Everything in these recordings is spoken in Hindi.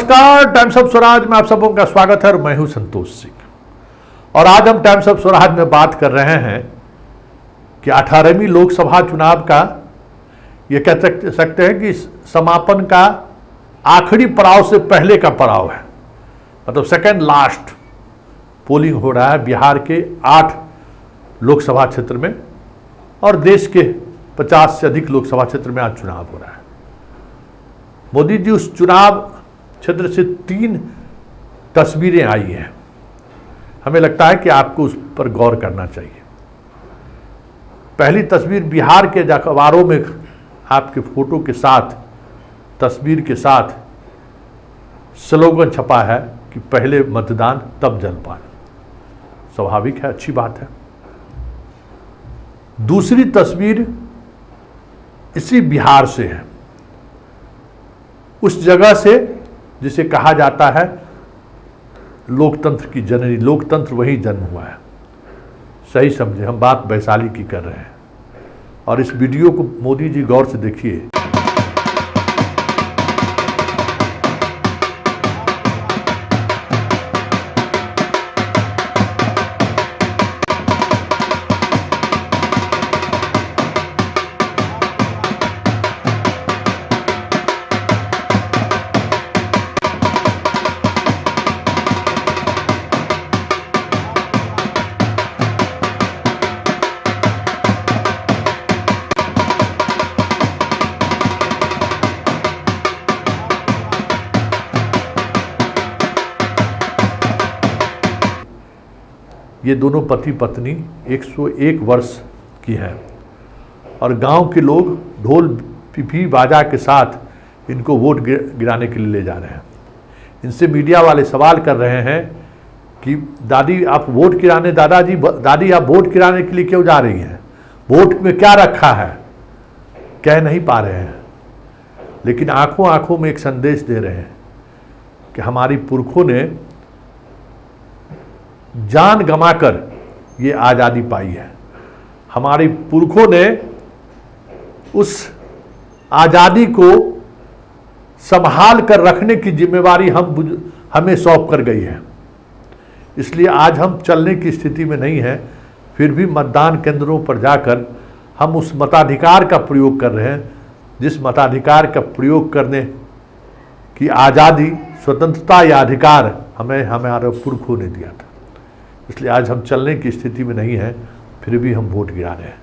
नमस्कार, टाइम्स ऑफ स्वराज में आप सबों का स्वागत है और मैं हूं संतोष सिंह। और आज हम टाइम्स ऑफ स्वराज में बात कर रहे हैं कि 18वीं लोकसभा चुनाव का ये कह सकते हैं कि समापन का आखिरी पड़ाव से पहले का पड़ाव है, मतलब सेकेंड लास्ट पोलिंग हो रहा है बिहार के 8 लोकसभा क्षेत्र में और देश के 50 से अधिक लोकसभा क्षेत्र में आज चुनाव हो रहा है। मोदी जी उस चुनाव क्षेत्र से 3 तस्वीरें आई हैं, हमें लगता है कि आपको उस पर गौर करना चाहिए। पहली तस्वीर बिहार के अखबारों में आपके फोटो के साथ, तस्वीर के साथ स्लोगन छपा है कि पहले मतदान तब जलपान। स्वाभाविक है, अच्छी बात है। दूसरी तस्वीर इसी बिहार से है, उस जगह से जिसे कहा जाता है लोकतंत्र की जननी, लोकतंत्र वहीं जन्म हुआ है। सही समझे, हम बात वैशाली की कर रहे हैं। और इस वीडियो को मोदी जी गौर से देखिए। ये दोनों पति पत्नी 101 वर्ष की हैं और गांव के लोग ढोल पिपी बाजा के साथ इनको वोट गिराने के लिए ले जा रहे हैं। इनसे मीडिया वाले सवाल कर रहे हैं कि दादी आप वोट गिराने, दादी आप वोट गिराने के लिए क्यों जा रही हैं, वोट में क्या रखा है, कह नहीं पा रहे हैं, लेकिन आंखों आंखों में एक संदेश दे रहे हैं कि हमारी पुरखों ने जान गंवाकर ये आज़ादी पाई है। हमारे पुरखों ने उस आज़ादी को संभाल कर रखने की जिम्मेवारी हमें सौंप कर गई है। इसलिए आज हम चलने की स्थिति में नहीं है, फिर भी मतदान केंद्रों पर जाकर हम उस मताधिकार का प्रयोग कर रहे हैं, जिस मताधिकार का प्रयोग करने की आज़ादी, स्वतंत्रता या अधिकार हमें हमारे पुरखों ने दिया था। इसलिए आज हम चलने की स्थिति में नहीं है, फिर भी हम वोट गिरा रहे हैं।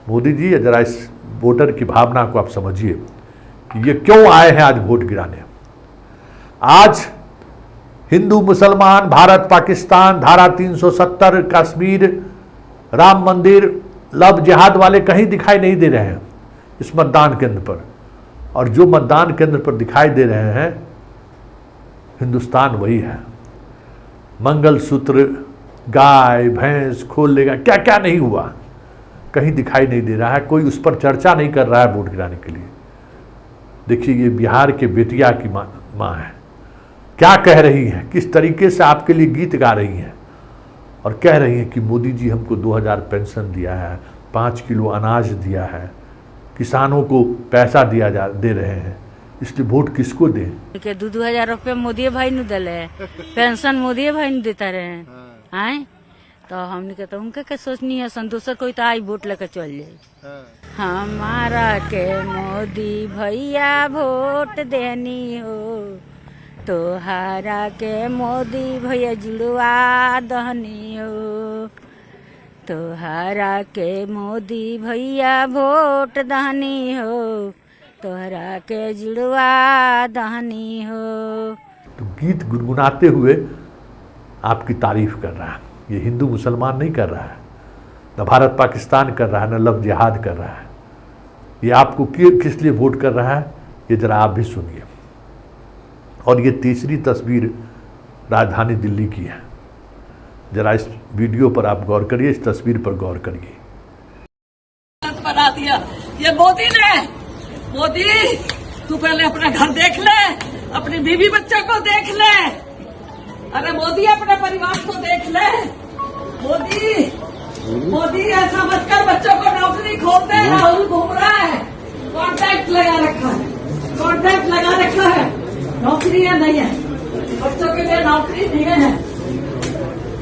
मोदी जी, जरा इस वोटर की भावना को आप समझिए कि ये क्यों आए हैं आज वोट गिराने। आज हिंदू मुसलमान, भारत पाकिस्तान, धारा 370, कश्मीर, राम मंदिर, लव जिहाद वाले कहीं दिखाई नहीं दे रहे हैं इस मतदान केंद्र पर। और जो मतदान केंद्र पर दिखाई दे रहे हैं, हिंदुस्तान वही है। मंगलसूत्र, गाय भैंस खोल लेगा, क्या क्या नहीं हुआ, कहीं दिखाई नहीं दे रहा है। कोई उस पर चर्चा नहीं कर रहा है वोट गिराने के लिए। देखिए, ये बिहार के बेटिया की माँ है, क्या कह रही हैं, किस तरीके से आपके लिए गीत गा रही हैं और कह रही हैं कि मोदी जी हमको 2000 पेंशन दिया है, 5 किलो अनाज दिया है, किसानों को पैसा दे रहे हैं, इसलिए वोट किसको दें। 2000 रुपये मोदी भाई ने दिले, पेंशन मोदी भाई ने देता रहे आए, तो हमने कहता उनका क्या सोचनी है, संतोषर कोई तो आई वोट लेकर चल जाए। हमारा के मोदी भैया वोट देनी हो, तोहारा के मोदी भैया जुड़वा दहनी हो, तोहारा के मोदी भैया वोट दहनी हो, तोहरा के जुड़वा दहनी हो। तो गीत गुनगुनाते हुए आपकी तारीफ कर रहा है। ये हिंदू मुसलमान नहीं कर रहा है, न भारत पाकिस्तान कर रहा है, न लव जिहाद कर रहा है। ये आपको किस लिए वोट कर रहा है, ये जरा आप भी सुनिए। और ये तीसरी तस्वीर राजधानी दिल्ली की है। जरा इस वीडियो पर आप गौर करिए, इस तस्वीर पर गौर करिए। बना दिया ये मोदी ने। मोदी, तू पहले अपना घर देख ले, अपनी बीवी बच्चों को देख ले। अरे मोदी, अपने परिवार को देख ले। मोदी ऐसा मत कर, बच्चों को नौकरी खोलते हैं, राहुल घूम रहा है, कॉन्ट्रैक्ट लगा रखा है। नौकरियां नहीं है, बच्चों के लिए नौकरी नहीं है,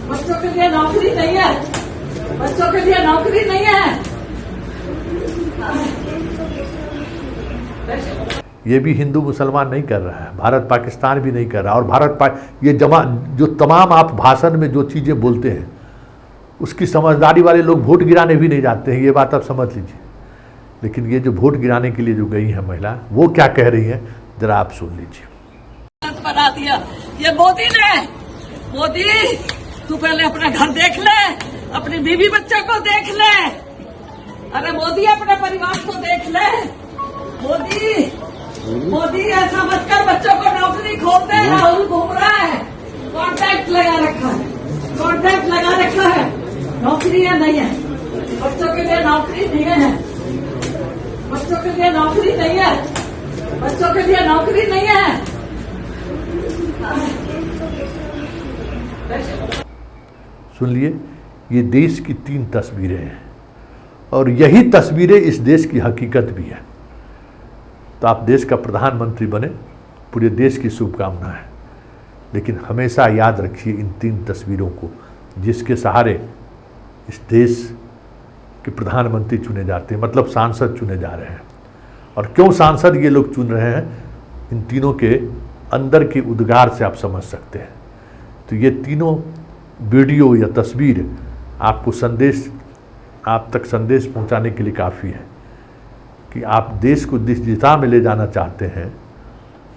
बच्चों के लिए नौकरी नहीं है, बच्चों के लिए नौकरी नहीं है। ये भी हिंदू मुसलमान नहीं कर रहा है, भारत पाकिस्तान भी नहीं कर रहा। और ये जो तमाम आप भाषण में जो चीज़ें बोलते हैं उसकी समझदारी वाले लोग वोट गिराने भी नहीं जाते हैं, ये बात आप समझ लीजिए। लेकिन ये जो वोट गिराने के लिए जो गई है महिला, वो क्या कह रही है जरा आप सुन लीजिए। बना दिया ये मोदी ने। मोदी तू पहले अपना घर देख ले, अपनी बीवी बच्चों को देख ले। अरे मोदी अपने परिवार को देख ले। मोदी ऐसा मत कर, बच्चों को नौकरी खोलते हैं। राहुल घूम रहा है, कॉन्ट्रैक्ट लगा रखा है, कॉन्ट्रैक्ट लगा रखा है। नौकरियां नहीं है, बच्चों के लिए नौकरी नहीं है, बच्चों के लिए नौकरी नहीं है, बच्चों के लिए नौकरी नहीं है। सुन लिए, ये देश की 3 तस्वीरें हैं और यही तस्वीरें इस देश की हकीकत भी है। तो आप देश का प्रधानमंत्री बने, पूरे देश की शुभकामना है। लेकिन हमेशा याद रखिए इन 3 तस्वीरों को, जिसके सहारे इस देश के प्रधानमंत्री चुने जाते हैं, मतलब सांसद चुने जा रहे हैं। और क्यों सांसद ये लोग चुन रहे हैं, इन तीनों के अंदर के उद्गार से आप समझ सकते हैं। तो ये तीनों वीडियो या तस्वीर आपको आप तक संदेश पहुंचाने के लिए काफ़ी है कि आप देश को जिस दिशा में ले जाना चाहते हैं,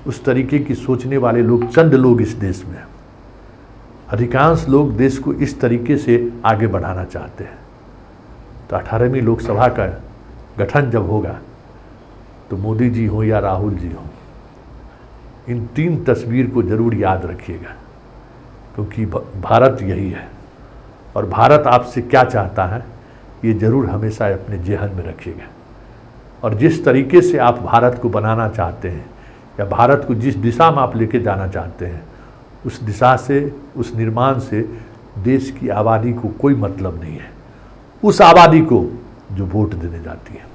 उस तरीके की सोचने वाले लोग चंद लोग इस देश में, अधिकांश लोग देश को इस तरीके से आगे बढ़ाना चाहते हैं। तो 18वीं लोकसभा का गठन जब होगा तो मोदी जी हो या राहुल जी हो, इन 3 तस्वीर को जरूर याद रखिएगा, क्योंकि भारत यही है। और भारत आपसे क्या चाहता है ये जरूर हमेशा अपने जेहन में रखिएगा। और जिस तरीके से आप भारत को बनाना चाहते हैं या भारत को जिस दिशा में आप लेके जाना चाहते हैं, उस दिशा से, उस निर्माण से देश की आबादी को कोई मतलब नहीं है, उस आबादी को जो वोट देने जाती है।